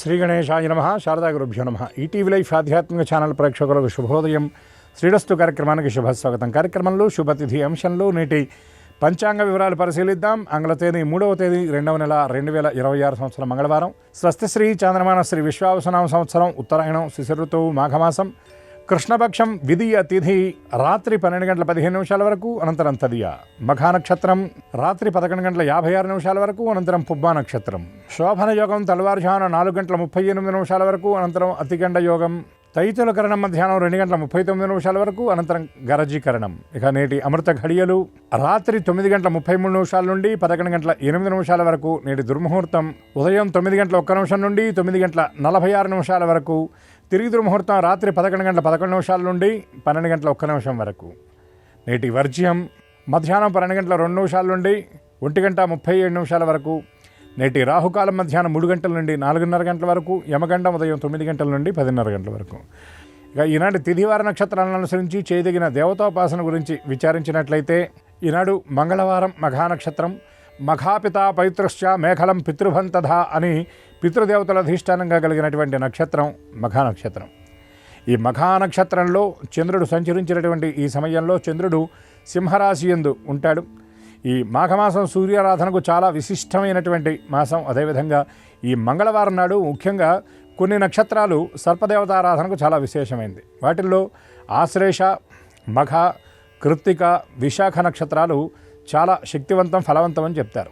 శ్రీ గణేశాయ నమః. శారదా గురుభ్యో నమః. ఈటీవీ లైఫ్ ఆధ్యాత్మిక ఛానల్ ప్రేక్షకులకు శుభోదయం. శ్రీరస్తు కార్యక్రమానికి శుభస్వాగతం. కార్యక్రమంలో శుభతిథి అంశంలో నేటి పంచాంగ వివరాలు పరిశీలిద్దాం. ఆంగ్ల తేదీ 3వ తేదీ 2వ నెల 2026 సంవత్సరం మంగళవారం. స్వస్తిశ్రీ చాంద్రమాన శ్రీ విశ్వావసనామ సంవత్సరం ఉత్తరాయణం శిశిర ఋతువు మాఘమాసం కృష్ణపక్షం విధియ తిథి రాత్రి 12 గంటల 15 నిమిషాల వరకు, అనంతరం తదియ. మఘా నక్షత్రం రాత్రి 11 గంటల 56 నిమిషాల వరకు, అనంతరం పుబ్బా నక్షత్రం. శోభన యోగం తెల్లవారుజామున 4 గంటల 38 నిమిషాల వరకు, అనంతరం అతిగండ యోగం. తైతుల కరణం మధ్యాహ్నం 2 గంటల 39 నిమిషాల వరకు, అనంతరం గరజీకరణం. ఇక నేటి అమృత ఘడియలు రాత్రి 9 గంటల 33 నిమిషాల నుండి 11 గంటల 8 నిమిషాల వరకు. నేటి దుర్ముహూర్తం ఉదయం 9 గంటల 1 నిమిషం నుండి 9 గంటల 46 నిమిషాల వరకు. తిరిగి దుర్ముహూర్తం రాత్రి 11 గంటల 11 నిమిషాల నుండి 12 గంటల 1 నిమిషం వరకు. నేటి వర్జ్యం మధ్యాహ్నం 12 గంటల 2 నిమిషాల నుండి 1 గంట 37 నిమిషాల వరకు. నేటి రాహుకాలం మధ్యాహ్నం 3 గంటల నుండి 4:30 గంటల వరకు. యమగండం ఉదయం 9 గంటల నుండి 10:30 గంటల వరకు. ఇక ఈనాటి తిథివార నక్షత్రాలను అనుసరించి చేయదగిన దేవతాపాసన గురించి విచారించినట్లయితే, ఈనాడు మంగళవారం మఘా నక్షత్రం. మఘాపిత పవిత్రశ్చ మేఖలం పితృభంతధ అని పితృదేవతల అధిష్టానంగా కలిగినటువంటి నక్షత్రం మఘా నక్షత్రం. ఈ మఘా నక్షత్రంలో చంద్రుడు సంచరించినటువంటి ఈ సమయంలో చంద్రుడు సింహరాశి యందు ఉంటాడు. ఈ మాఘమాసం సూర్యారాధనకు చాలా విశిష్టమైనటువంటి మాసం. అదేవిధంగా ఈ మంగళవారం నాడు ముఖ్యంగా కొన్ని నక్షత్రాలు సర్పదేవతారాధనకు చాలా విశేషమైంది. వాటిల్లో ఆశ్లేష, మఘ, కృత్తిక, విశాఖ నక్షత్రాలు చాలా శక్తివంతం, ఫలవంతం అని చెప్తారు.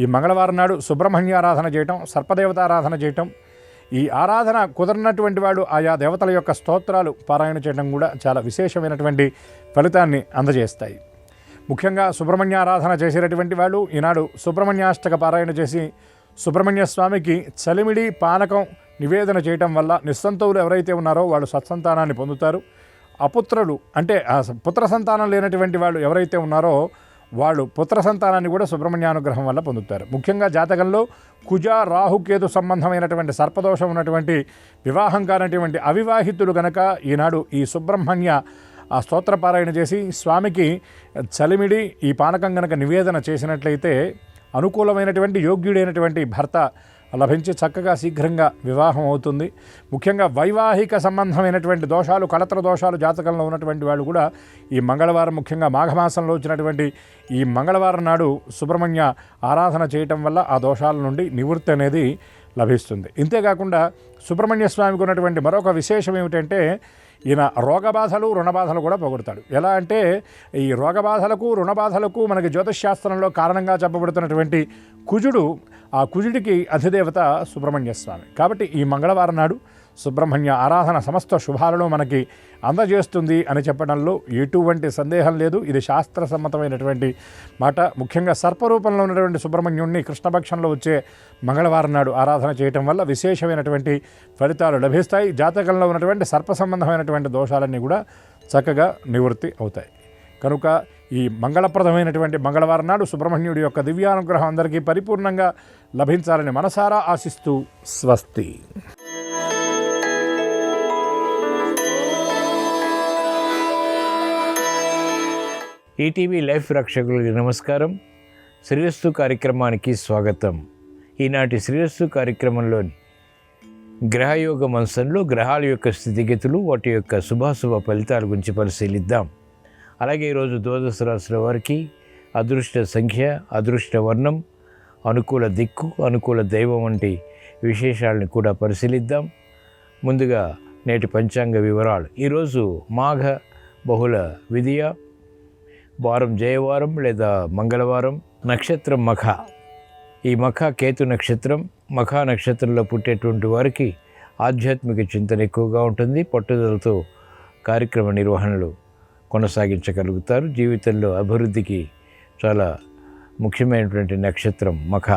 ఈ మంగళవారం నాడు సుబ్రహ్మణ్య ఆరాధన చేయటం, సర్పదేవతారాధన చేయటం, ఈ ఆరాధన కుదరనటువంటి వాడు ఆయా దేవతల యొక్క స్తోత్రాలు పారాయణ చేయడం కూడా చాలా విశేషమైనటువంటి ఫలితాన్ని అందజేస్తాయి. ముఖ్యంగా సుబ్రహ్మణ్య ఆరాధన చేసేటటువంటి వాళ్ళు ఈనాడు సుబ్రహ్మణ్యాష్టక పారాయణ చేసి సుబ్రహ్మణ్య స్వామికి చలిమిడి పానకం నివేదన చేయటం వల్ల నిస్సంతువులు ఎవరైతే ఉన్నారో వాళ్ళు సత్సంతానాన్ని పొందుతారు. అపుత్రులు అంటే పుత్ర సంతానం లేనటువంటి వాళ్ళు ఎవరైతే ఉన్నారో వాళ్ళు పుత్ర సంతానాన్ని కూడా సుబ్రహ్మణ్యానుగ్రహం వల్ల పొందుతారు. ముఖ్యంగా జాతకంలో కుజ, రాహుకేతు సంబంధమైనటువంటి సర్పదోషం ఉన్నటువంటి వివాహం కానటువంటి అవివాహితులు కనుక ఈనాడు ఈ సుబ్రహ్మణ్య స్తోత్రపారాయణ చేసి స్వామికి చలిమిడి ఈ పానకం కనుక నివేదన చేసినట్లయితే అనుకూలమైనటువంటి యోగ్యుడైనటువంటి భర్త లభించి చక్కగా శీఘ్రంగా వివాహం అవుతుంది. ముఖ్యంగా వైవాహిక సంబంధమైనటువంటి దోషాలు, కళత్ర దోషాలు జాతకంలో ఉన్నటువంటి వాళ్ళు కూడా ఈ మంగళవారం, ముఖ్యంగా మాఘమాసంలో వచ్చినటువంటి ఈ మంగళవారం నాడు సుబ్రహ్మణ్య ఆరాధన చేయటం వల్ల ఆ దోషాల నుండి నివృత్తి అనేది లభిస్తుంది. ఇంతేకాకుండా సుబ్రహ్మణ్య స్వామికి ఉన్నటువంటి మరొక విశేషం ఏమిటంటే, ఈయన రోగబాధలు, రుణబాధలు కూడా పోగొడతాడు. ఎలా అంటే ఈ రోగబాధలకు, రుణబాధలకు మనకి జ్యోతిష్శాస్త్రంలో కారణంగా చెప్పబడుతున్నటువంటి కుజుడు, ఆ కుజుడికి అధిదేవత సుబ్రహ్మణ్య స్వామి. కాబట్టి ఈ మంగళవారం నాడు సుబ్రహ్మణ్య ఆరాధన సమస్త శుభాలను మనకి అందజేస్తుంది అని చెప్పడంలో ఎటువంటి సందేహం లేదు. ఇది శాస్త్రసమ్మతమైనటువంటి మాట. ముఖ్యంగా సర్పరూపంలో ఉన్నటువంటి సుబ్రహ్మణ్యుణ్ణి కృష్ణపక్షంలో వచ్చే మంగళవారం నాడు ఆరాధన చేయటం వల్ల విశేషమైనటువంటి ఫలితాలు లభిస్తాయి. జాతకంలో ఉన్నటువంటి సర్ప సంబంధమైనటువంటి దోషాలన్నీ కూడా చక్కగా నివృత్తి అవుతాయి. కనుక ఈ మంగళప్రదమైనటువంటి మంగళవారం నాడు సుబ్రహ్మణ్యుడి యొక్క దివ్యానుగ్రహం అందరికీ పరిపూర్ణంగా లభించాలని మనసారా ఆశిస్తూ స్వస్తి. ఈటీవీ లైఫ్ రక్షకులకి నమస్కారం. శ్రీరస్తు కార్యక్రమానికి స్వాగతం. ఈనాటి శ్రీరస్తు కార్యక్రమంలోని గ్రహయోగ అంశంలో గ్రహాల యొక్క స్థితిగతులు, వాటి యొక్క శుభాశుభ ఫలితాల గురించి పరిశీలిద్దాం. అలాగే ఈరోజు ద్వాదశ రాశుల వారికి అదృష్ట సంఖ్య, అదృష్ట వర్ణం, అనుకూల దిక్కు, అనుకూల దైవం వంటి విశేషాలను కూడా పరిశీలిద్దాం. ముందుగా నేటి పంచాంగ వివరాలు. ఈరోజు మాఘ బహుళ విధియ, వారం జయవారం లేదా మంగళవారం, నక్షత్రం మఖ. ఈ మఖ కేతు నక్షత్రం. మఖా నక్షత్రంలో పుట్టేటువంటి వారికి ఆధ్యాత్మిక చింతన ఎక్కువగా ఉంటుంది. పట్టుదలతో కార్యక్రమ నిర్వహణలు కొనసాగించగలుగుతారు. జీవితంలో అభివృద్ధికి చాలా ముఖ్యమైనటువంటి నక్షత్రం మఖ.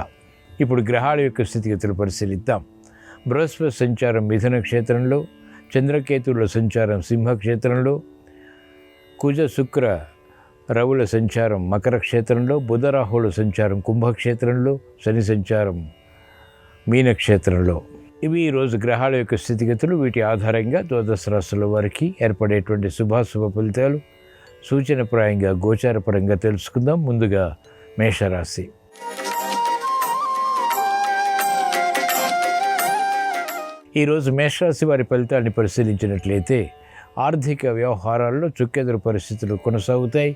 ఇప్పుడు గ్రహాల యొక్క స్థితిగతులు పరిశీలిద్దాం. బృహస్పతి సంచారం మిథున క్షేత్రంలో, చంద్రకేతువుల సంచారం సింహక్షేత్రంలో, కుజ శుక్ర రవుల సంచారం మకర క్షేత్రంలో, బుధ రాహువుల సంచారం కుంభక్షేత్రంలో, శని సంచారం మీనక్షేత్రంలో. ఇవి ఈరోజు గ్రహాల యొక్క స్థితిగతులు. వీటి ఆధారంగా ద్వాదశ రాశుల వారికి ఏర్పడేటువంటి శుభాశుభ ఫలితాలు సూచనప్రాయంగా గోచారపరంగా తెలుసుకుందాం. ముందుగా మేషరాశి. ఈరోజు మేషరాశి వారి ఫలితాన్ని పరిశీలించినట్లయితే ఆర్థిక వ్యవహారాల్లో చుక్కెదురు పరిస్థితులు కొనసాగుతాయి.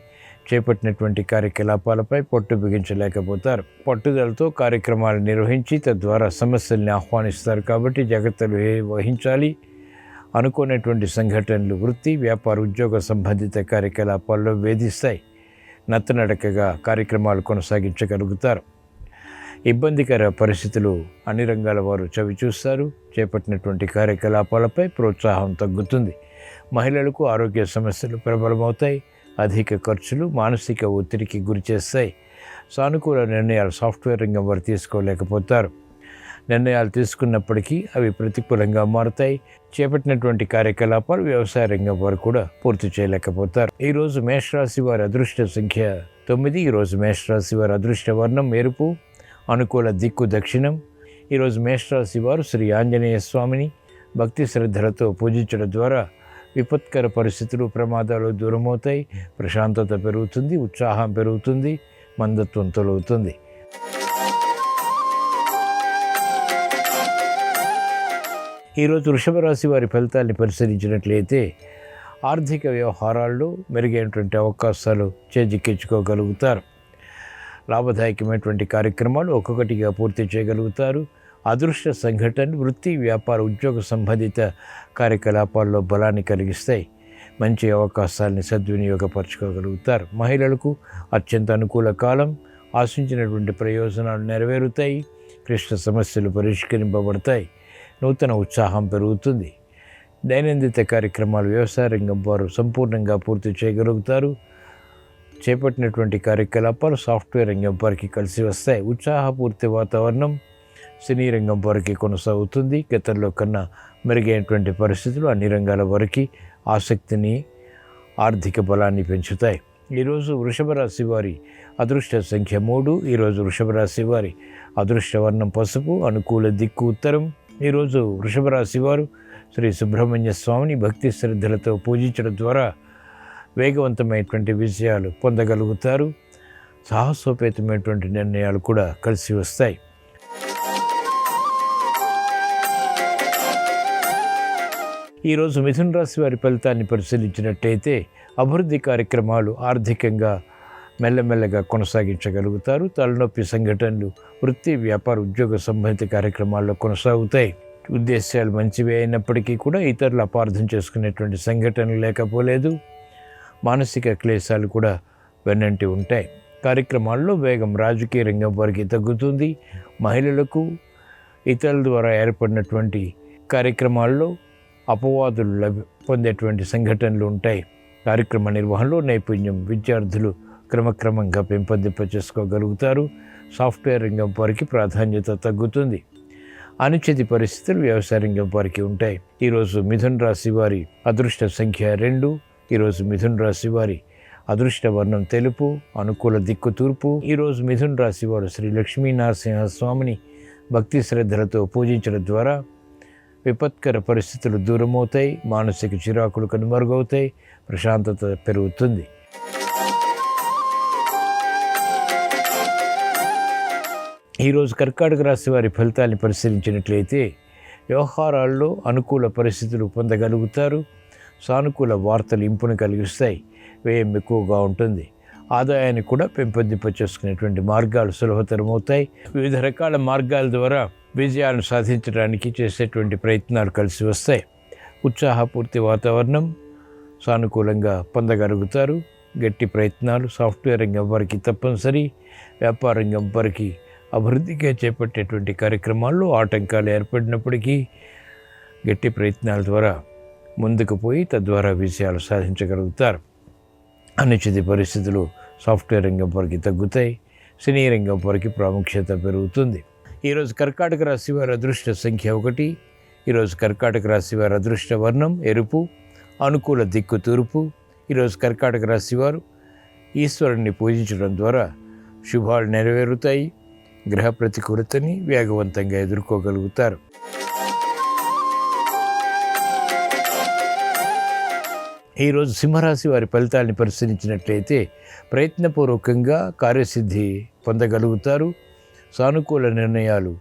చేపట్టినటువంటి కార్యకలాపాలపై పట్టు బిగించలేకపోతారు. పట్టుదలతో కార్యక్రమాలు నిర్వహించి తద్వారా సమస్యల్ని ఆహ్వానిస్తారు కాబట్టి జాగ్రత్తలు వహించాలి. అనుకునేటువంటి సంఘటనలు వృత్తి, వ్యాపార, ఉద్యోగ సంబంధిత కార్యకలాపాల్లో వేధిస్తాయి. నత్తనడకగా కార్యక్రమాలు కొనసాగించగలుగుతారు. ఇబ్బందికర పరిస్థితులు అన్ని రంగాల వారు చవిచూస్తారు. చేపట్టినటువంటి కార్యకలాపాలపై ప్రోత్సాహం తగ్గుతుంది. మహిళలకు ఆరోగ్య సమస్యలు ప్రబలమవుతాయి. అధిక ఖర్చులు మానసిక ఒత్తిడికి గురి చేస్తాయి. సానుకూల నిర్ణయాలు సాఫ్ట్వేర్ రంగం వారు తీసుకోలేకపోతారు. నిర్ణయాలు తీసుకున్నప్పటికీ అవి ప్రతికూలంగా మారుతాయి. చేపట్టినటువంటి కార్యకలాపాలు వ్యవసాయ రంగం వారు కూడా పూర్తి చేయలేకపోతారు. ఈరోజు మేషరాశి వారి అదృష్ట సంఖ్య 9. ఈరోజు మేషరాశి వారి అదృష్ట వర్ణం ఎరుపు. అనుకూల దిక్కు దక్షిణం. ఈరోజు మేషరాశి వారు శ్రీ ఆంజనేయ స్వామిని భక్తి శ్రద్ధలతో పూజించడం ద్వారా విపత్కర పరిస్థితులు, ప్రమాదాలు దూరమవుతాయి. ప్రశాంతత పెరుగుతుంది, ఉత్సాహం పెరుగుతుంది, మందత్వం తొలగుతుంది. ఈరోజు వృషభ రాశి వారి ఫలితాన్ని పరిశీలించినట్లయితే ఆర్థిక వ్యవహారాల్లో మెరుగైనటువంటి అవకాశాలు చేజిక్కించుకోగలుగుతారు. లాభదాయకమైనటువంటి కార్యక్రమాలు ఒక్కొక్కటిగా పూర్తి చేయగలుగుతారు. అదృష్ట సంఘటన వృత్తి, వ్యాపార, ఉద్యోగ సంబంధిత కార్యకలాపాల్లో బలాన్ని కలిగిస్తాయి. మంచి అవకాశాలని సద్వినియోగపరచుకోగలుగుతారు. మహిళలకు అత్యంత అనుకూల కాలం. ఆశించినటువంటి ప్రయోజనాలు నెరవేరుతాయి. క్లిష్ట సమస్యలు పరిష్కరింపబడతాయి. నూతన ఉత్సాహం పెరుగుతుంది. దైనందిన కార్యక్రమాలు వ్యవసాయ రంగం వారు సంపూర్ణంగా పూర్తి చేయగలుగుతారు. చేపట్టినటువంటి కార్యకలాపాలు సాఫ్ట్వేర్ రంగం వారికి కలిసి వస్తాయి. ఉత్సాహపూర్తి వాతావరణం సినీ రంగం వారికి కొనసాగుతుంది. గతంలో కన్నా మెరుగైనటువంటి పరిస్థితులు అన్ని రంగాల వారికి ఆసక్తిని, ఆర్థిక బలాన్ని పెంచుతాయి. ఈరోజు వృషభ రాశి వారి అదృష్ట సంఖ్య 3. ఈరోజు వృషభ రాశి వారి అదృష్ట వర్ణం పసుపు. అనుకూల దిక్కు ఉత్తరం. ఈరోజు వృషభ రాశి వారు శ్రీ సుబ్రహ్మణ్య స్వామిని భక్తి శ్రద్ధలతో పూజించడం ద్వారా వేగవంతమైనటువంటి విజయాలు పొందగలుగుతారు. సాహసోపేతమైనటువంటి నిర్ణయాలు కూడా కలిసి వస్తాయి. ఈరోజు మిథున రాశి వారి ఫలితాన్ని పరిశీలించినట్టయితే అభివృద్ధి కార్యక్రమాలు ఆర్థికంగా మెల్లమెల్లగా కొనసాగించగలుగుతారు. తలనొప్పి సంఘటనలు వృత్తి, వ్యాపార, ఉద్యోగ సంబంధిత కార్యక్రమాల్లో కొనసాగుతాయి. ఉద్దేశాలు మంచివి అయినప్పటికీ కూడా ఇతరులు అపార్థం చేసుకునేటువంటి సంఘటనలు లేకపోలేదు. మానసిక క్లేశాలు కూడా వెన్నంటి ఉంటాయి. కార్యక్రమాల్లో వేగం రాజకీయ రంగం వారికి తగ్గుతుంది. మహిళలకు ఇతరుల ద్వారా ఏర్పడినటువంటి కార్యక్రమాల్లో అపవాదులు పొందేటువంటి సంఘటనలు ఉంటాయి. కార్యక్రమ నిర్వహణలో నైపుణ్యం విద్యార్థులు క్రమక్రమంగా పెంపొందింప చేసుకోగలుగుతారు. సాఫ్ట్వేర్ రంగం వారికి ప్రాధాన్యత తగ్గుతుంది. అనుచిత పరిస్థితులు వ్యవసాయ రంగం వారికి ఉంటాయి. ఈరోజు మిథున రాశి వారి అదృష్ట సంఖ్య 2. ఈరోజు మిథున రాశి వారి అదృష్ట వర్ణం తెలుపు. అనుకూల దిక్కు తూర్పు. ఈరోజు మిథున రాశి వారు శ్రీ లక్ష్మీనరసింహ స్వామిని భక్తి శ్రద్ధలతో పూజించడం ద్వారా విపత్కర పరిస్థితులు దూరమవుతాయి. మానసిక చిరాకులు కనుమరుగవుతాయి. ప్రశాంతత పెరుగుతుంది. ఈరోజు కర్కాటక రాశి వారి ఫలితాన్ని పరిశీలించినట్లయితే వ్యవహారాల్లో అనుకూల పరిస్థితులు పొందగలుగుతారు. సానుకూల వార్తలు ఇంపును కలిగిస్తాయి. వ్యయం ఎక్కువగా ఉంటుంది. ఆదాయాన్ని కూడా పెంపొందింప చేసుకునేటువంటి మార్గాలు సులభతరమవుతాయి. వివిధ రకాల మార్గాల ద్వారా విజయాలను సాధించడానికి చేసేటువంటి ప్రయత్నాలు కలిసి వస్తాయి. ఉత్సాహపూర్తి వాతావరణం సానుకూలంగా పొందగలుగుతారు. గట్టి ప్రయత్నాలు సాఫ్ట్వేర్ రంగం వారికి తప్పనిసరి. వ్యాపార రంగం వారికి అభివృద్ధిగా చేపట్టేటువంటి కార్యక్రమాల్లో ఆటంకాలు ఏర్పడినప్పటికీ గట్టి ప్రయత్నాల ద్వారా ముందుకు పోయి తద్వారా విజయాలు సాధించగలుగుతారు. అనుచిత పరిస్థితులు సాఫ్ట్వేర్ రంగం వారికి తగ్గుతాయి. సినీ రంగం వారికి ప్రాముఖ్యత పెరుగుతుంది. ఈరోజు కర్కాటక రాశి వారి అదృష్ట సంఖ్య 1. ఈరోజు కర్కాటక రాశి వారి అదృష్ట వర్ణం ఎరుపు. అనుకూల దిక్కు తూర్పు. ఈరోజు కర్కాటక రాశి వారు ఈశ్వరుణ్ణి పూజించడం ద్వారా శుభాలు నెరవేరుతాయి. గ్రహ ప్రతికూలతని వేగవంతంగా ఎదుర్కోగలుగుతారు. ఈరోజు సింహరాశి వారి ఫలితాన్ని పరిశీలించినట్లయితే ప్రయత్నపూర్వకంగా కార్యసిద్ధి పొందగలుగుతారు. సానుకూల నిర్ణయాలు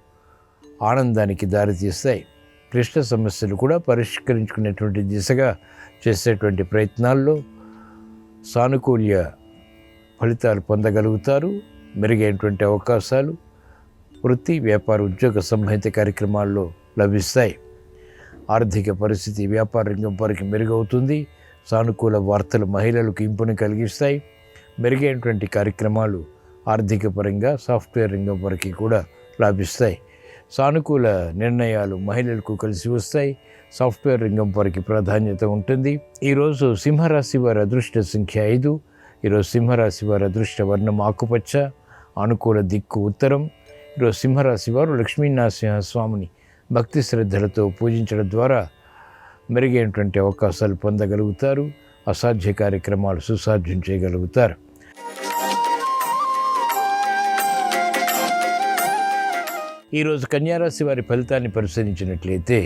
ఆనందానికి దారితీస్తాయి. క్లిష్ట సమస్యలు కూడా పరిష్కరించుకునేటువంటి దిశగా చేసేటువంటి ప్రయత్నాల్లో సానుకూల ఫలితాలు పొందగలుగుతారు. మెరుగైనటువంటి అవకాశాలు వృత్తి, వ్యాపార, ఉద్యోగ సంబంధిత కార్యక్రమాల్లో లభిస్తాయి. ఆర్థిక పరిస్థితి వ్యాపార రంగం వారికి మెరుగవుతుంది. సానుకూల వార్తలు మహిళలకు ఇంపుని కలిగిస్తాయి. మెరుగైనటువంటి కార్యక్రమాలు ఆర్థిక పరంగా సాఫ్ట్వేర్ రంగం వారికి కూడా లాభిస్తాయి. సానుకూల నిర్ణయాలు మహిళలకు కలిసి వస్తాయి. సాఫ్ట్వేర్ రంగం వారికి ప్రాధాన్యత ఉంటుంది. ఈరోజు సింహరాశి వారి అదృష్ట సంఖ్య 5. ఈరోజు సింహరాశి వారి అదృష్ట వర్ణం ఆకుపచ్చ. అనుకూల దిక్కు ఉత్తరం. ఈరోజు సింహరాశి వారు లక్ష్మీనరసింహస్వామిని భక్తి శ్రద్ధలతో పూజించడం ద్వారా మెరుగైనటువంటి అవకాశాలు పొందగలుగుతారు. అసాధ్య కార్యక్రమాలు సుసాధ్యం చేయగలుగుతారు. ఈరోజు కన్యారాశి వారి ఫలితాన్ని పరిశీలించినట్లయితే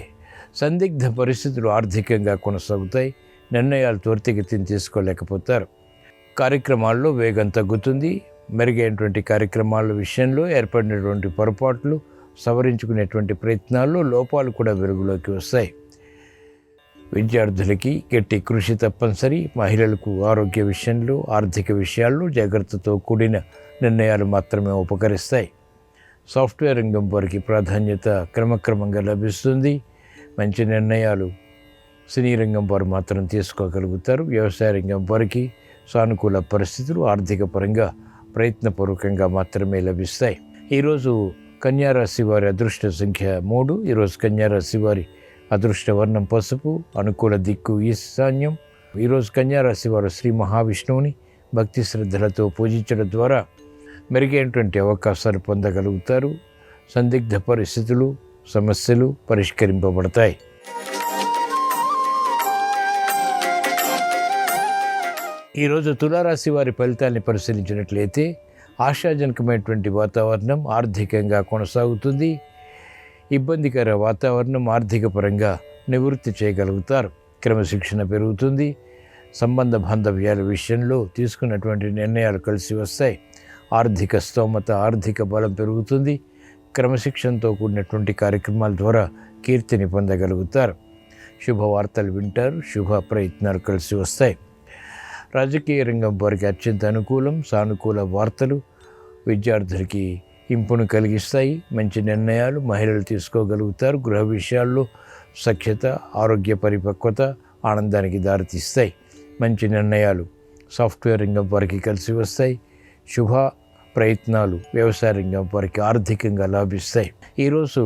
సందిగ్ధ పరిస్థితులు ఆర్థికంగా కొనసాగుతాయి. నిర్ణయాలు త్వరితగతిని తీసుకోలేకపోతారు. కార్యక్రమాల్లో వేగం తగ్గుతుంది. మెరుగైనటువంటి కార్యక్రమాల విషయంలో ఏర్పడినటువంటి పొరపాట్లు సవరించుకునేటువంటి ప్రయత్నాల్లో లోపాలు కూడా వెలుగులోకి వస్తాయి. విద్యార్థులకి గట్టి కృషి తప్పనిసరి. మహిళలకు ఆరోగ్య విషయంలో, ఆర్థిక విషయాల్లో జాగ్రత్తతో కూడిన నిర్ణయాలు మాత్రమే ఉపకరిస్తాయి. సాఫ్ట్వేర్ రంగం వారికి ప్రాధాన్యత క్రమక్రమంగా లభిస్తుంది. మంచి నిర్ణయాలు సినీ రంగం వారు మాత్రం తీసుకోగలుగుతారు. వ్యవసాయ రంగం వారికి సానుకూల పరిస్థితులు ఆర్థిక పరంగా ప్రయత్నపూర్వకంగా మాత్రమే లభిస్తాయి. ఈరోజు కన్యారాశి వారి అదృష్ట సంఖ్య 3. ఈరోజు కన్యారాశి వారి అదృష్ట వర్ణం పసుపు. అనుకూల దిక్కు ఈశాన్యం. ఈరోజు కన్యారాశి వారు శ్రీ మహావిష్ణువుని భక్తి శ్రద్ధలతో పూజించడం ద్వారా మెరుగైనటువంటి అవకాశాలు పొందగలుగుతారు. సందిగ్ధ పరిస్థితులు, సమస్యలు పరిష్కరింపబడతాయి. ఈరోజు తులారాశి వారి ఫలితాన్ని పరిశీలించినట్లయితే ఆశాజనకమైనటువంటి వాతావరణం ఆర్థికంగా కొనసాగుతుంది. ఇబ్బందికర వాతావరణం ఆర్థిక పరంగా నివృత్తి చేయగలుగుతారు. క్రమశిక్షణ పెరుగుతుంది. సంబంధ బాంధవ్యాల విషయంలో తీసుకున్నటువంటి నిర్ణయాలు కలిసి వస్తాయి. ఆర్థిక స్తోమత, ఆర్థిక బలం పెరుగుతుంది. క్రమశిక్షణతో కూడినటువంటి కార్యక్రమాల ద్వారా కీర్తిని పొందగలుగుతారు. శుభవార్తలు వింటారు. శుభ ప్రయత్నాలు కలిసి వస్తాయి. రాజకీయ రంగం వారికి అత్యంత అనుకూలం. సానుకూల వార్తలు విద్యార్థులకి ఇంపును కలిగిస్తాయి. మంచి నిర్ణయాలు మహిళలు తీసుకోగలుగుతారు. గృహ విషయాల్లో సఖ్యత, ఆరోగ్య పరిపక్వత ఆనందానికి దారితీస్తాయి. మంచి నిర్ణయాలు సాఫ్ట్వేర్ రంగం వారికి కలిసి వస్తాయి. శుభ ప్రయత్నాలు వ్యవసాయ రంగం వారికి ఆర్థికంగా లాభిస్తాయి. ఈరోజు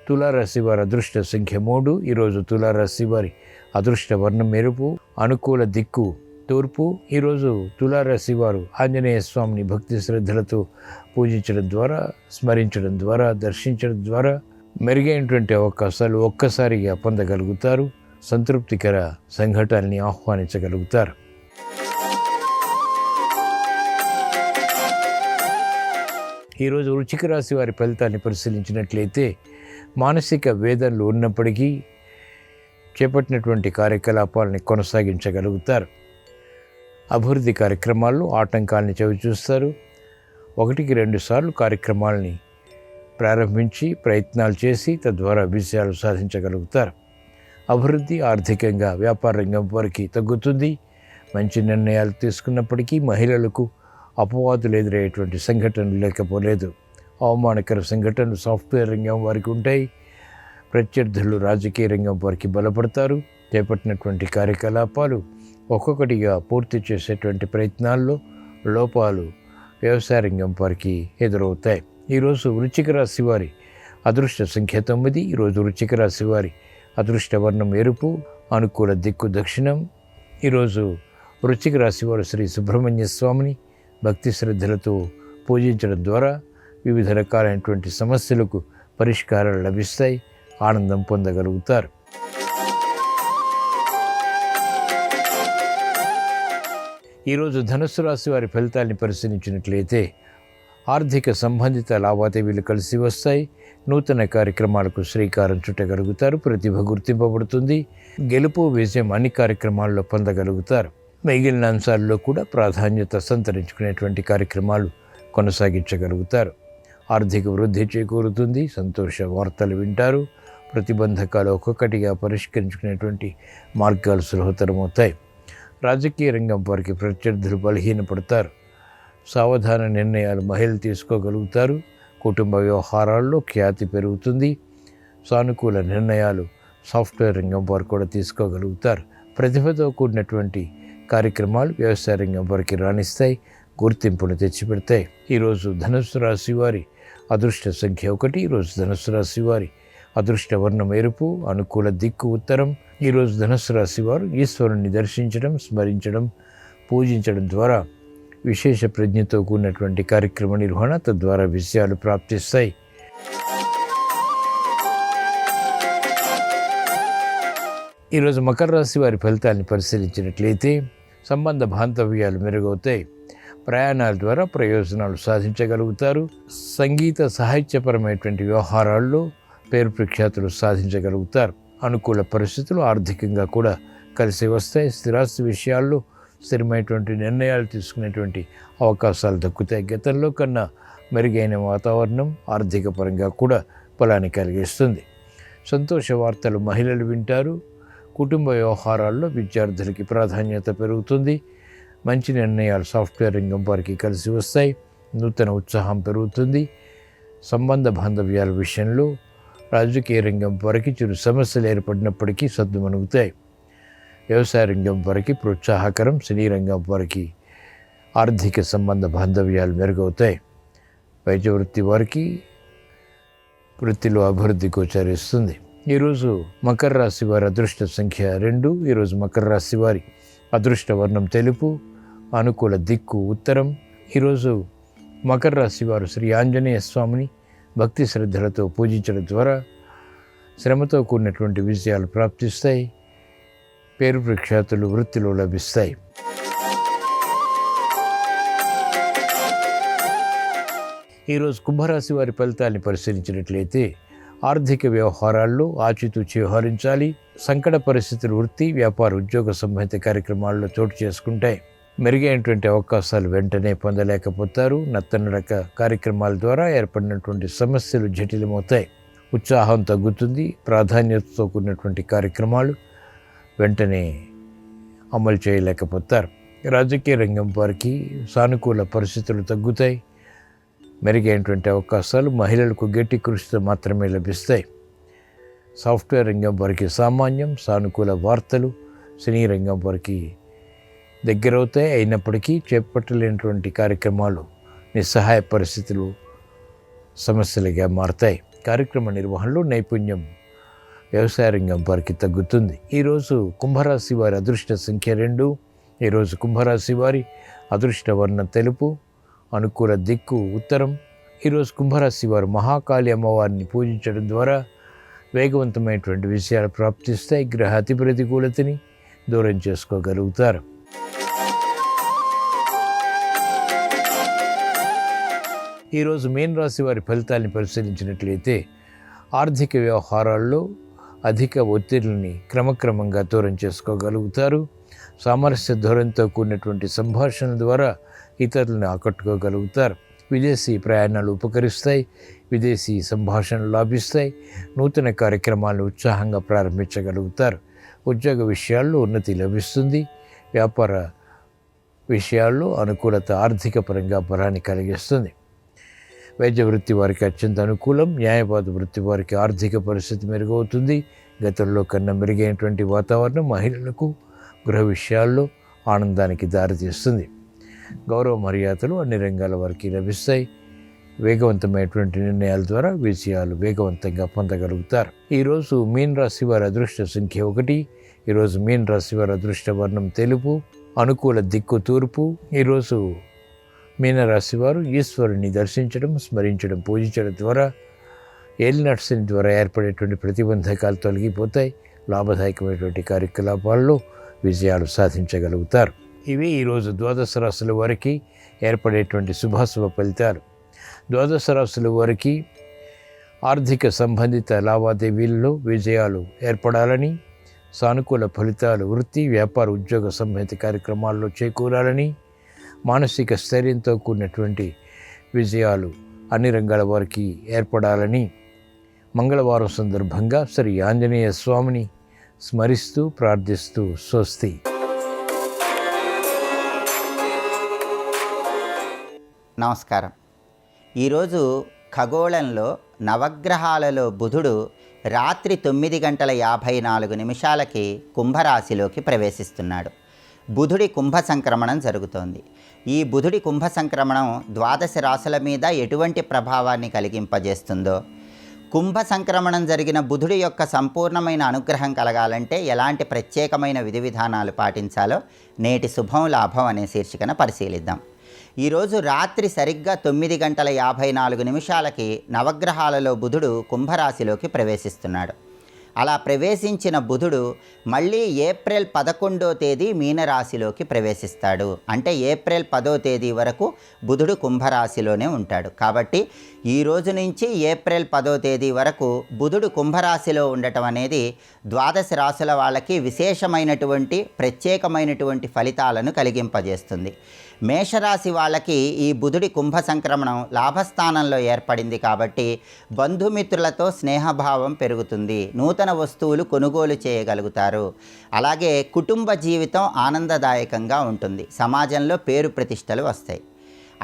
తులారాశి వారి అదృష్ట సంఖ్య 3. ఈరోజు తులారాశి వారి అదృష్ట వర్ణం ఎరుపు. అనుకూల దిక్కు తూర్పు. ఈరోజు తులారాశి వారు ఆంజనేయ స్వామిని భక్తి శ్రద్ధలతో పూజించడం ద్వారా, స్మరించడం ద్వారా, దర్శించడం ద్వారా మెరుగైనటువంటి అవకాశాలు ఒక్కసారిగా పొందగలుగుతారు. సంతృప్తికర సంఘటనల్ని ఆహ్వానించగలుగుతారు. ఈరోజు వృశ్చిక రాశి వారి ఫలితాన్ని పరిశీలించినట్లయితే మానసిక వేదనలు ఉన్నప్పటికీ చేపట్టినటువంటి కార్యకలాపాలని కొనసాగించగలుగుతారు. అభివృద్ధి కార్యక్రమాల్లో ఆటంకాలని చవిచూస్తారు. 1-2 సార్లు కార్యక్రమాలని ప్రారంభించి ప్రయత్నాలు చేసి తద్వారా విజయాలు సాధించగలుగుతారు. అభివృద్ధి ఆర్థికంగా వ్యాపార రంగం వారికి తగ్గుతుంది. మంచి నిర్ణయాలు తీసుకున్నప్పటికీ మహిళలకు అపవాదులు ఎదురయ్యేటువంటి సంఘటనలు లేకపోలేదు. అవమానకర సంఘటనలు సాఫ్ట్వేర్ రంగం వారికి ఉంటాయి. ప్రత్యర్థులు రాజకీయ రంగం వారికి బలపడతారు. చేపట్టినటువంటి కార్యకలాపాలు ఒక్కొక్కటిగా పూర్తి చేసేటువంటి ప్రయత్నాల్లో లోపాలు వ్యవసాయ రంగం వారికి ఎదురవుతాయి. ఈరోజు వృశ్చిక రాశి వారి అదృష్ట సంఖ్య 9. ఈరోజు వృశ్చిక రాశి వారి అదృష్ట వర్ణం ఎరుపు. అనుకూల దిక్కు దక్షిణం. ఈరోజు వృశ్చిక రాశి వారు శ్రీ సుబ్రహ్మణ్య స్వామిని భక్తి శ్రద్ధలతో పూజించడం ద్వారా వివిధ రకాలైనటువంటి సమస్యలకు పరిష్కారాలు లభిస్తాయి. ఆనందం పొందగలుగుతారు. ఈరోజు ధనుస్సు రాశి వారి ఫలితాన్ని పరిశీలించినట్లయితే ఆర్థిక సంబంధిత లావాదేవీలు కలిసి వస్తాయి. నూతన కార్యక్రమాలకు శ్రీకారం చుట్టగలుగుతారు. ప్రతిభ గుర్తింపబడుతుంది. గెలుపు, విజయం అన్ని కార్యక్రమాల్లో పొందగలుగుతారు. మిగిలిన అంశాల్లో కూడా ప్రాధాన్యత సంతరించుకునేటువంటి కార్యక్రమాలు కొనసాగించగలుగుతారు. ఆర్థిక వృద్ధి చేకూరుతుంది. సంతోష వార్తలు వింటారు. ప్రతిబంధకాలు ఒక్కొక్కటిగా పరిష్కరించుకునేటువంటి మార్గాలు సులభతరమవుతాయి. రాజకీయ రంగం వారికి ప్రత్యర్థులు బలహీనపడతారు. సావధాన నిర్ణయాలు మహిళలు తీసుకోగలుగుతారు. కుటుంబ వ్యవహారాల్లో ఖ్యాతి పెరుగుతుంది. సానుకూల నిర్ణయాలు సాఫ్ట్వేర్ రంగం వారు కూడా తీసుకోగలుగుతారు. ప్రతిభతో కూడినటువంటి కార్యక్రమాలు వ్యవసాయ రంగం వారికి రాణిస్తాయి, గుర్తింపును తెచ్చిపెడతాయి. ఈరోజు ధనుస్సు రాశి వారి అదృష్ట సంఖ్య 1. ఈరోజు ధనుస్సు రాశి వారి అదృష్ట వర్ణం ఎరుపు, అనుకూల దిక్కు ఉత్తరం. ఈరోజు ధనుస్సు రాశి వారు ఈశ్వరుణ్ణి దర్శించడం, స్మరించడం, పూజించడం ద్వారా విశేష ప్రజ్ఞతో కూడినటువంటి కార్యక్రమ నిర్వహణ, తద్వారా విజయాలు ప్రాప్తిస్తాయి. ఈరోజు మకర రాశి వారి ఫలితాన్ని పరిశీలించినట్లయితే సంబంధ బాంధవ్యాలు మెరుగవుతాయి. ప్రయాణాల ద్వారా ప్రయోజనాలు సాధించగలుగుతారు. సంగీత సాహిత్యపరమైనటువంటి వ్యవహారాల్లో పేరు ప్రఖ్యాతులు సాధించగలుగుతారు. అనుకూల పరిస్థితులు ఆర్థికంగా కూడా కలిసి వస్తాయి. స్థిరాస్తి విషయాల్లో స్థిరమైనటువంటి నిర్ణయాలు తీసుకునేటువంటి అవకాశాలు దక్కుతాయి. గతంలో కన్నా మెరుగైన వాతావరణం ఆర్థిక పరంగా కూడా బలాన్ని కలిగిస్తుంది. సంతోష వార్తలు మహిళలు వింటారు. కుటుంబ వ్యవహారాల్లో విద్యార్థులకి ప్రాధాన్యత పెరుగుతుంది. మంచి నిర్ణయాలు సాఫ్ట్వేర్ రంగం వారికి కలిసి వస్తాయి. నూతన ఉత్సాహం పెరుగుతుంది. సంబంధ బాంధవ్యాల విషయంలో రాజకీయ రంగం వారికి చిరు సమస్యలు ఏర్పడినప్పటికీ సద్దుమణుగుతాయి. వ్యవసాయ రంగం వారికి ప్రోత్సాహకరం. సినీ రంగం వారికి ఆర్థిక సంబంధ బాంధవ్యాలు మెరుగవుతాయి. వైద్య వృత్తి వారికి వృత్తిలో అభివృద్ధి గోచరిస్తుంది. ఈరోజు మకర రాశి వారి అదృష్ట సంఖ్య 2. ఈరోజు మకర రాశి వారి అదృష్ట వర్ణం తెలుపు, అనుకూల దిక్కు ఉత్తరం. ఈరోజు మకర రాశి వారు శ్రీ ఆంజనేయ స్వామిని భక్తి శ్రద్ధలతో పూజించడం ద్వారా శ్రమతో కూడినటువంటి విజయాలు ప్రాప్తిస్తాయి. పేరు ప్రఖ్యాతులు వృత్తిలో లభిస్తాయి. ఈరోజు కుంభరాశి వారి ఫలితాన్ని పరిశీలించినట్లయితే ఆర్థిక వ్యవహారాల్లో ఆచితూచి వ్యవహరించాలి. సంకట పరిస్థితులు వృత్తి, వ్యాపార, ఉద్యోగ సంబంధిత కార్యక్రమాల్లో చోటు చేసుకుంటాయి. మెరుగైనటువంటి అవకాశాలు వెంటనే పొందలేకపోతారు. నత్తనడక కార్యక్రమాల ద్వారా ఏర్పడినటువంటి సమస్యలు జటిలమవుతాయి. ఉత్సాహం తగ్గుతుంది. ప్రాధాన్యతతో కూడినటువంటి కార్యక్రమాలు వెంటనే అమలు చేయలేకపోతారు. రాజకీయ రంగం వారికి సానుకూల పరిస్థితులు తగ్గుతాయి. మెరుగైనటువంటి అవకాశాలు మహిళలకు గట్టి కృషితో మాత్రమే లభిస్తాయి. సాఫ్ట్వేర్ రంగం వారికి సామాన్యం. సానుకూల వార్తలు సినీ రంగం వారికి దగ్గరవుతాయి. అయినప్పటికీ చేపట్టలేనటువంటి కార్యక్రమాలు నిస్సహాయ పరిస్థితులు సమస్యలుగా మారతాయి. కార్యక్రమ నిర్వహణలో నైపుణ్యం వ్యవసాయ రంగం వారికి తగ్గుతుంది. ఈరోజు కుంభరాశి వారి అదృష్ట సంఖ్య 2. ఈరోజు కుంభరాశి వారి అదృష్ట వర్ణం తెలుపు, అనుకూల దిక్కు ఉత్తరం. ఈరోజు కుంభరాశి వారు మహాకాళి అమ్మవారిని పూజించడం ద్వారా వేగవంతమైనటువంటి విషయాలు ప్రాప్తిస్తాయి. గ్రహ అతి ప్రతికూలతని దూరం చేసుకోగలుగుతారు. ఈరోజు మీన రాశి వారి ఫలితాన్ని పరిశీలించినట్లయితే ఆర్థిక వ్యవహారాల్లో అధిక ఒత్తిడిని క్రమక్రమంగా దూరం చేసుకోగలుగుతారు. సామరస్య ధోరణితో కూడినటువంటి సంభాషణ ద్వారా ఇతరులను ఆకట్టుకోగలుగుతారు. విదేశీ ప్రయాణాలు ఉపకరిస్తాయి. విదేశీ సంభాషణలు లాభిస్తాయి. నూతన కార్యక్రమాలను ఉత్సాహంగా ప్రారంభించగలుగుతారు. ఉద్యోగ విషయాల్లో ఉన్నతి లభిస్తుంది. వ్యాపార విషయాల్లో అనుకూలత ఆర్థిక పరంగా బలాన్ని కలిగిస్తుంది. వైద్య వృత్తి వారికి అత్యంత అనుకూలం. న్యాయవాద వృత్తి వారికి ఆర్థిక పరిస్థితి మెరుగవుతుంది. గతంలో కన్నా మెరుగైనటువంటి వాతావరణం మహిళలకు గృహ విషయాల్లో ఆనందానికి దారితీస్తుంది. గౌరవ మర్యాదలు అన్ని రంగాల వారికి లభిస్తాయి. వేగవంతమైనటువంటి నిర్ణయాల ద్వారా విజయాలు వేగవంతంగా పొందగలుగుతారు. ఈరోజు మీన రాశి వారి అదృష్ట సంఖ్య 1. ఈరోజు మీన రాశి వారి అదృష్ట వర్ణం తెలుపు, అనుకూల దిక్కు తూర్పు. ఈరోజు మీనరాశి వారు ఈశ్వరుని దర్శించడం, స్మరించడం, పూజించడం ద్వారా ఏలినాటి శని ద్వారా ఏర్పడేటువంటి ప్రతిబంధకాలు తొలగిపోతాయి. లాభదాయకమైనటువంటి కార్యకలాపాల్లో విజయాలు సాధించగలుగుతారు. ఇవి ఈరోజు ద్వాదశ రాశుల వారికి ఏర్పడేటువంటి శుభాశుభ ఫలితాలు. ద్వాదశ రాశుల వారికి ఆర్థిక సంబంధిత లావాదేవీల్లో విజయాలు ఏర్పడాలని, సానుకూల ఫలితాలు వృత్తి, వ్యాపార, ఉద్యోగ సంబంధిత కార్యక్రమాల్లో చేకూరాలని, మానసిక స్థైర్యంతో కూడినటువంటి విజయాలు అన్ని రంగాల వారికి ఏర్పడాలని మంగళవారం సందర్భంగా శ్రీ ఆంజనేయ స్వామిని స్మరిస్తూ ప్రార్థిస్తూ స్వస్తి. నమస్కారం. ఈరోజు ఖగోళంలో నవగ్రహాలలో బుధుడు రాత్రి 9:54 కుంభరాశిలోకి ప్రవేశిస్తున్నాడు. బుధుడి కుంభ సంక్రమణం జరుగుతోంది. ఈ బుధుడి కుంభ సంక్రమణం 12 రాశుల మీద ఎటువంటి ప్రభావాన్ని కలిగింపజేస్తుందో, కుంభ సంక్రమణం జరిగిన బుధుడి యొక్క సంపూర్ణమైన అనుగ్రహం కలగాలంటే ఎలాంటి ప్రత్యేకమైన విధి విధానాలు పాటించాలో నేటి శుభం లాభం అనే శీర్షికన పరిశీలిద్దాం. ఈరోజు రాత్రి సరిగ్గా 9:54 నవగ్రహాలలో బుధుడు కుంభరాశిలోకి ప్రవేశిస్తున్నాడు. అలా ప్రవేశించిన బుధుడు మళ్ళీ ఏప్రిల్ 11వ తేదీ మీనరాశిలోకి ప్రవేశిస్తాడు. అంటే ఏప్రిల్ 10వ తేదీ వరకు బుధుడు కుంభరాశిలోనే ఉంటాడు. కాబట్టి ఈ రోజు నుంచి ఏప్రిల్ 10వ తేదీ వరకు బుధుడు కుంభరాశిలో ఉండటం అనేది 12 రాశుల వాళ్ళకి విశేషమైనటువంటి ప్రత్యేకమైనటువంటి ఫలితాలను కలిగింపజేస్తుంది. మేషరాశి వాళ్ళకి ఈ బుధుడి కుంభ సంక్రమణం లాభస్థానంలో ఏర్పడింది కాబట్టి బంధుమిత్రులతో స్నేహభావం పెరుగుతుంది. నూతన వస్తువులు కొనుగోలు చేయగలుగుతారు. అలాగే కుటుంబ జీవితం ఆనందదాయకంగా ఉంటుంది. సమాజంలో పేరు ప్రతిష్టలు వస్తాయి.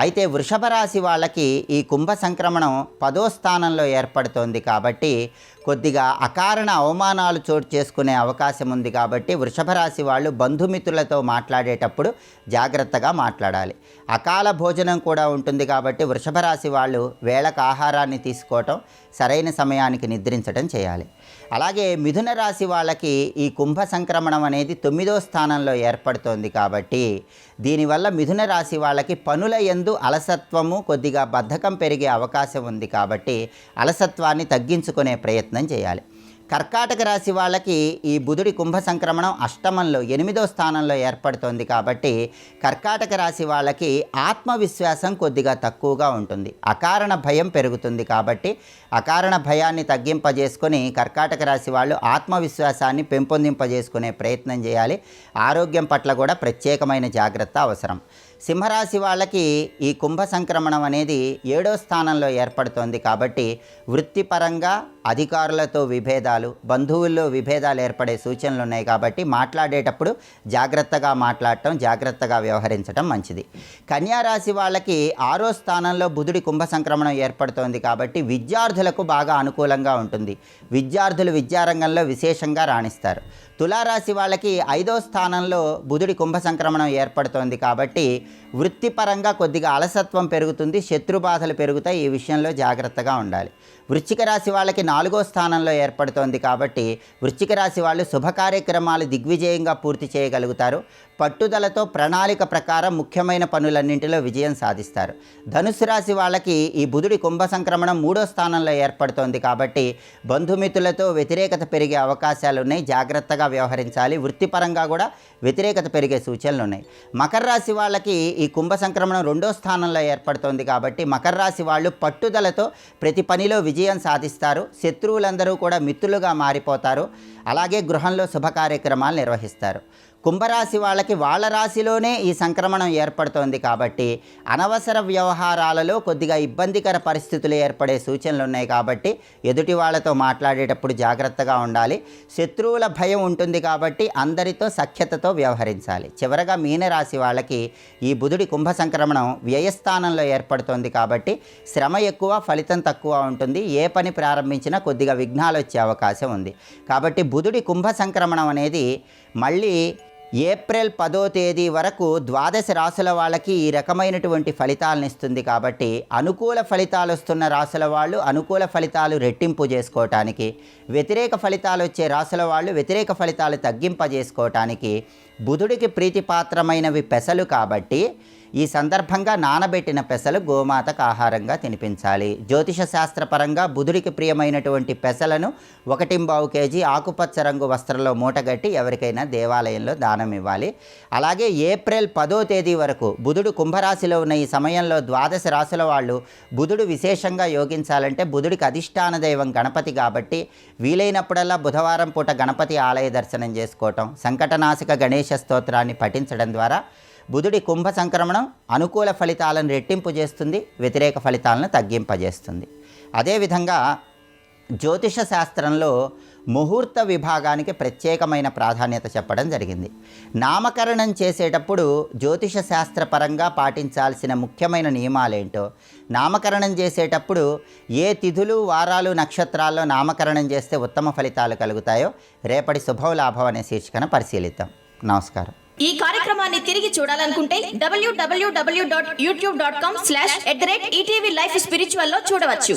అయితే వృషభ రాశి వాళ్ళకి ఈ కుంభ సంక్రమణం 10వ స్థానంలో ఏర్పడుతోంది కాబట్టి కొద్దిగా అకారణ అవమానాలు చోటు చేసుకునే అవకాశం ఉంది. కాబట్టి వృషభ రాశి వాళ్ళు బంధుమిత్రులతో మాట్లాడేటప్పుడు జాగ్రత్తగా మాట్లాడాలి. అకాల భోజనం కూడా ఉంటుంది కాబట్టి వృషభ రాశి వాళ్ళు వేళకు ఆహారాన్ని తీసుకోవటం, సరైన సమయానికి నిద్రించడం చేయాలి. అలాగే మిథున రాశి వాళ్ళకి ఈ కుంభ సంక్రమణం అనేది 9వ స్థానంలో ఏర్పడుతోంది కాబట్టి దీనివల్ల మిథున రాశి వాళ్ళకి పనుల యందు అలసత్వము, కొద్దిగా బద్ధకం పెరిగే అవకాశం ఉంది. కాబట్టి అలసత్వాన్ని తగ్గించుకునే ప్రయత్నం చేయాలి. కర్కాటక రాశి వాళ్ళకి ఈ బుధుడి కుంభ సంక్రమణం అష్టమంలో 8వ స్థానంలో ఏర్పడుతోంది కాబట్టి కర్కాటక రాశి వాళ్ళకి ఆత్మవిశ్వాసం కొద్దిగా తక్కువగా ఉంటుంది. అకారణ భయం పెరుగుతుంది. కాబట్టి అకారణ భయాన్ని తగ్గింపజేసుకొని కర్కాటక రాశి వాళ్ళు ఆత్మవిశ్వాసాన్ని పెంపొందింపజేసుకునే ప్రయత్నం చేయాలి. ఆరోగ్యం పట్ల కూడా ప్రత్యేకమైన జాగ్రత్త అవసరం. సింహరాశి వాళ్ళకి ఈ కుంభ సంక్రమణం అనేది 7వ స్థానంలో ఏర్పడుతోంది కాబట్టి వృత్తిపరంగా అధికారులతో విభేదాలు, బంధువుల్లో విభేదాలు ఏర్పడే సూచనలు ఉన్నాయి. కాబట్టి మాట్లాడేటప్పుడు జాగ్రత్తగా మాట్లాడటం, జాగ్రత్తగా వ్యవహరించడం మంచిది. కన్యారాశి వాళ్ళకి 6వ స్థానంలో బుధుడి కుంభ సంక్రమణం ఏర్పడుతోంది కాబట్టి విద్యార్థులకు బాగా అనుకూలంగా ఉంటుంది. విద్యార్థులు విద్యారంగంలో విశేషంగా రాణిస్తారు. తులారాశి వాళ్ళకి 5వ స్థానంలో బుధుడి కుంభ సంక్రమణం ఏర్పడుతోంది కాబట్టి వృత్తిపరంగా కొద్దిగా అలసత్వం పెరుగుతుంది, శత్రుబాధలు పెరుగుతాయి. ఈ విషయంలో జాగ్రత్తగా ఉండాలి. వృశ్చిక రాశి వాళ్ళకి 4వ స్థానంలో ఏర్పడుతోంది కాబట్టి వృశ్చిక రాశి వాళ్ళు శుభ కార్యక్రమాలు దిగ్విజయంగా పూర్తి చేయగలుగుతారు. పట్టుదలతో ప్రణాళిక ప్రకారం ముఖ్యమైన పనులన్నింటిలో విజయం సాధిస్తారు. ధనుసు రాశి వాళ్ళకి ఈ బుధుడి కుంభ సంక్రమణం 3వ స్థానంలో ఏర్పడుతోంది కాబట్టి బంధుమిత్రులతో వ్యతిరేకత పెరిగే అవకాశాలు ఉన్నాయి. జాగ్రత్తగా వ్యవహరించాలి. వృత్తిపరంగా కూడా వ్యతిరేకత పెరిగే సూచనలు ఉన్నాయి. మకర రాశి వాళ్ళకి ఈ కుంభ సంక్రమణం 2వ స్థానంలో ఏర్పడుతోంది కాబట్టి మకర రాశి వాళ్ళు పట్టుదలతో ప్రతి పనిలో విజయం సాధిస్తారు. శత్రువులందరూ కూడా మిత్రులుగా మారిపోతారు. అలాగే గృహంలో శుభ కార్యక్రమాలు నిర్వహిస్తారు. కుంభరాశి వాళ్ళకి వాళ్ళ రాశిలోనే ఈ సంక్రమణం ఏర్పడుతోంది కాబట్టి అనవసర వ్యవహారాలలో కొద్దిగా ఇబ్బందికర పరిస్థితులు ఏర్పడే సూచనలు ఉన్నాయి. కాబట్టి ఎదుటి వాళ్ళతో మాట్లాడేటప్పుడు జాగ్రత్తగా ఉండాలి. శత్రువుల భయం ఉంటుంది కాబట్టి అందరితో సఖ్యతతో వ్యవహరించాలి. చివరగా మీనరాశి వాళ్ళకి ఈ బుధుడి కుంభ సంక్రమణం వ్యయస్థానంలో ఏర్పడుతోంది కాబట్టి శ్రమ ఎక్కువ, ఫలితం తక్కువ ఉంటుంది. ఏ పని ప్రారంభించినా కొద్దిగా విఘ్నాలు వచ్చే అవకాశం ఉంది. కాబట్టి బుధుడి కుంభ సంక్రమణం అనేది మళ్ళీ ఏప్రిల్ 10వ తేదీ వరకు 12 రాశుల వాళ్ళకి ఈ రకమైనటువంటి ఫలితాలను ఇస్తుంది. కాబట్టి అనుకూల ఫలితాలు వస్తున్న రాశుల వాళ్ళు అనుకూల ఫలితాలు రెట్టింపు చేసుకోవటానికి, వ్యతిరేక ఫలితాలు వచ్చే రాశుల వాళ్ళు వ్యతిరేక ఫలితాలు తగ్గింపజేసుకోవటానికి బుధుడికి ప్రీతిపాత్రమైనవి పెసలు కాబట్టి ఈ సందర్భంగా నానబెట్టిన పెసలు గోమాతకు ఆహారంగా తినిపించాలి. జ్యోతిష శాస్త్రపరంగా బుధుడికి ప్రియమైనటువంటి పెసలను 1.25 కేజీ ఆకుపచ్చ రంగు వస్త్రంలో మూటగట్టి ఎవరికైనా దేవాలయంలో దానం ఇవ్వాలి. అలాగే ఏప్రిల్ 10వ తేదీ వరకు బుధుడు కుంభరాశిలో ఉన్న ఈ సమయంలో 12 రాశుల వాళ్ళు బుధుడు విశేషంగా యోగించాలంటే బుధుడికి అధిష్టాన దైవం గణపతి కాబట్టి వీలైనప్పుడల్లా బుధవారం పూట గణపతి ఆలయ దర్శనం చేసుకోవటం, సంకటనాశక గణేశ స్తోత్రాన్ని పఠించడం ద్వారా బుధుడి కుంభ సంక్రమణం అనుకూల ఫలితాలను రెట్టింపు చేస్తుంది, వ్యతిరేక ఫలితాలను తగ్గింపజేస్తుంది. అదేవిధంగా జ్యోతిష శాస్త్రంలో ముహూర్త విభాగానికి ప్రత్యేకమైన ప్రాధాన్యత చెప్పడం జరిగింది. నామకరణం చేసేటప్పుడు జ్యోతిష శాస్త్రపరంగా పాటించాల్సిన ముఖ్యమైన నియమాలేంటో, నామకరణం చేసేటప్పుడు ఏ తిథులు, వారాలు, నక్షత్రాల్లో నామకరణం చేస్తే ఉత్తమ ఫలితాలు కలుగుతాయో రేపటి శుభం లాభం అనే శీర్షికను పరిశీలిద్దాం. నమస్కారం. ఈ కార్యక్రమాన్ని తిరిగి చూడాలనుకుంటే www.youtube.com/ETV Life Spiritual లో చూడవచ్చు.